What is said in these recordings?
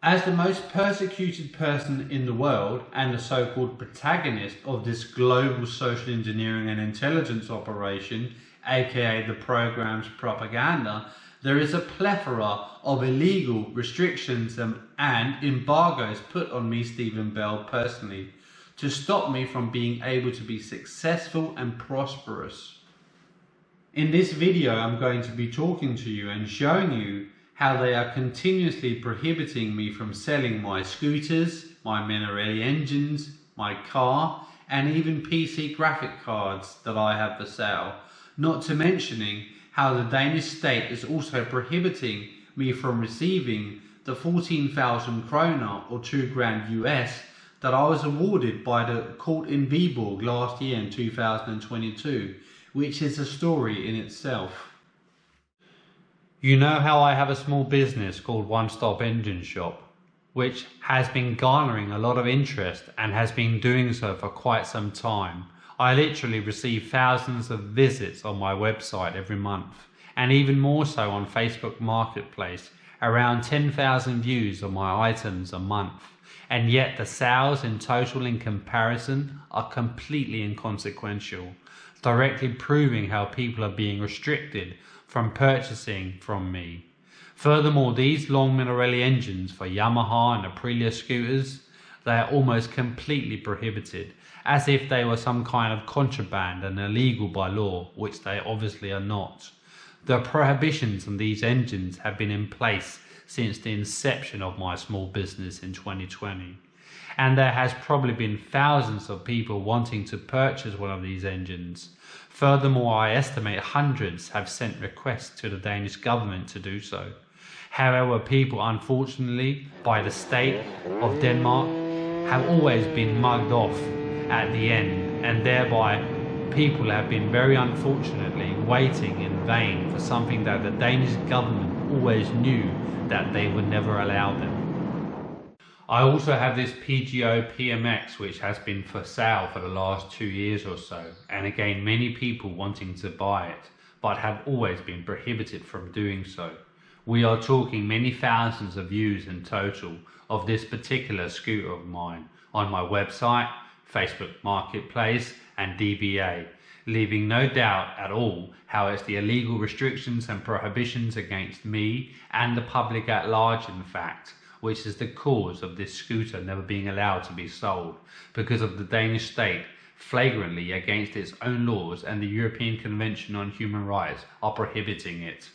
As the most persecuted person in the world and the so-called protagonist of this global social engineering and intelligence operation, aka the program's propaganda, there is a plethora of illegal restrictions and embargoes put on me, Stephen Bell, personally, to stop me from being able to be successful and prosperous. In this video, I'm going to be talking to you and showing you how they are continuously prohibiting me from selling my scooters, my Minarelli engines, my car, and even PC graphic cards that I have for sale. Not to mentioning how the Danish state is also prohibiting me from receiving the 14,000 kroner or $2,000 US that I was awarded by the court in Viborg last year in 2022, which is a story in itself. You know how I have a small business called One Stop Engine Shop, which has been garnering a lot of interest and has been doing so for quite some time. I literally receive thousands of visits on my website every month, and even more so on Facebook Marketplace, around 10,000 views on my items a month, and yet the sales in total in comparison are completely inconsequential, directly proving how people are being restricted from purchasing from me. Furthermore, these long Minarelli engines for Yamaha and Aprilia scooters, they are almost completely prohibited, as if they were some kind of contraband and illegal by law, which they obviously are not. The prohibitions on these engines have been in place since the inception of my small business in 2020. And there has probably been thousands of people wanting to purchase one of these engines. Furthermore, I estimate hundreds have sent requests to the Danish government to do so. However, people, unfortunately, by the state of Denmark, have always been mugged off at the end, and thereby people have been very unfortunately waiting in vain for something that the Danish government always knew that they would never allow them. I also have this PGO PMX, which has been for sale for the last 2 years or so, and again many people wanting to buy it, but have always been prohibited from doing so. We are talking many thousands of views in total of this particular scooter of mine on my website, Facebook Marketplace and DBA, leaving no doubt at all how it's the illegal restrictions and prohibitions against me and the public at large, in fact, which is the cause of this scooter never being allowed to be sold, because of the Danish state flagrantly against its own laws and the European Convention on Human Rights are prohibiting it.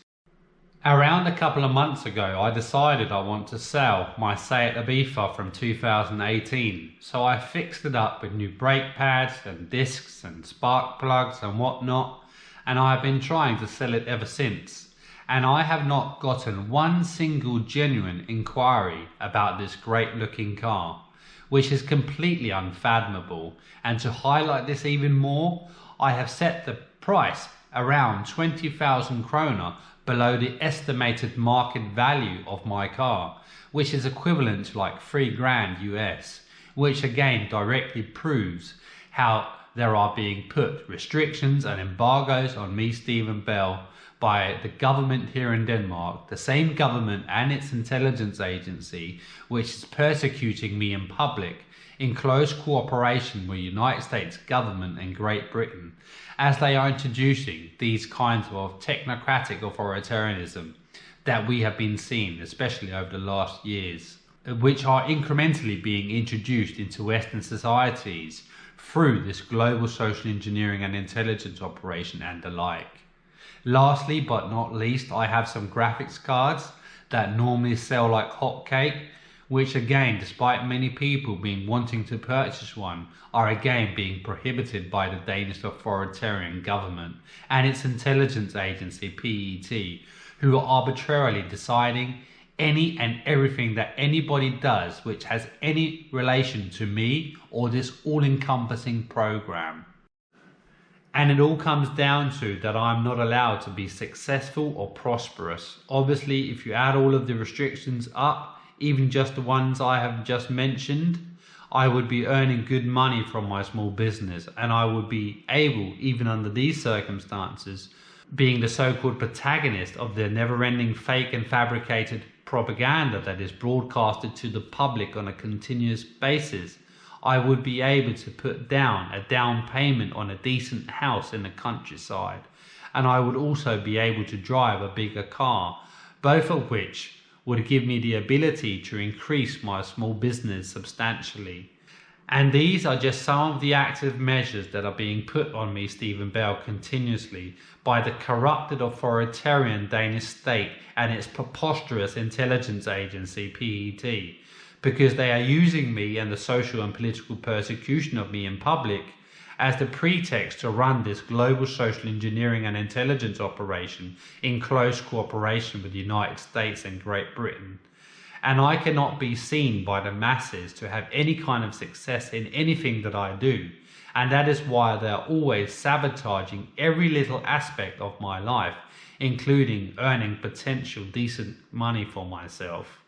Around a couple of months ago, I decided I want to sell my Seat Ibiza from 2018, so I fixed it up with new brake pads and discs and spark plugs and whatnot, and I have been trying to sell it ever since. And I have not gotten one single genuine inquiry about this great looking car, which is completely unfathomable. And to highlight this even more, I have set the price around 20,000 kroner below the estimated market value of my car, which is equivalent to like $3,000 US, which again directly proves how there are being put restrictions and embargoes on me, Stephen Bell, by the government here in Denmark, the same government and its intelligence agency, which is persecuting me in public in close cooperation with the United States government and Great Britain, as they are introducing these kinds of technocratic authoritarianism that we have been seeing, especially over the last years, which are incrementally being introduced into Western societies through this global social engineering and intelligence operation and the like. Lastly, but not least, I have some graphics cards that normally sell like hotcake, which again, despite many people being wanting to purchase one, are again being prohibited by the Danish authoritarian government and its intelligence agency, PET, who are arbitrarily deciding any and everything that anybody does which has any relation to me or this all-encompassing program. And it all comes down to that I'm not allowed to be successful or prosperous. Obviously, if you add all of the restrictions up, even just the ones I have just mentioned, I would be earning good money from my small business, and I would be able, even under these circumstances, being the so-called protagonist of the never-ending fake and fabricated propaganda that is broadcasted to the public on a continuous basis, I would be able to put down a down payment on a decent house in the countryside, and I would also be able to drive a bigger car, both of which would give me the ability to increase my small business substantially. And these are just some of the active measures that are being put on me, Stephen Bell, continuously by the corrupted authoritarian Danish state and its preposterous intelligence agency, PET, because they are using me and the social and political persecution of me in public as the pretext to run this global social engineering and intelligence operation in close cooperation with the United States and Great Britain. And I cannot be seen by the masses to have any kind of success in anything that I do. And that is why they are always sabotaging every little aspect of my life, including earning potential decent money for myself.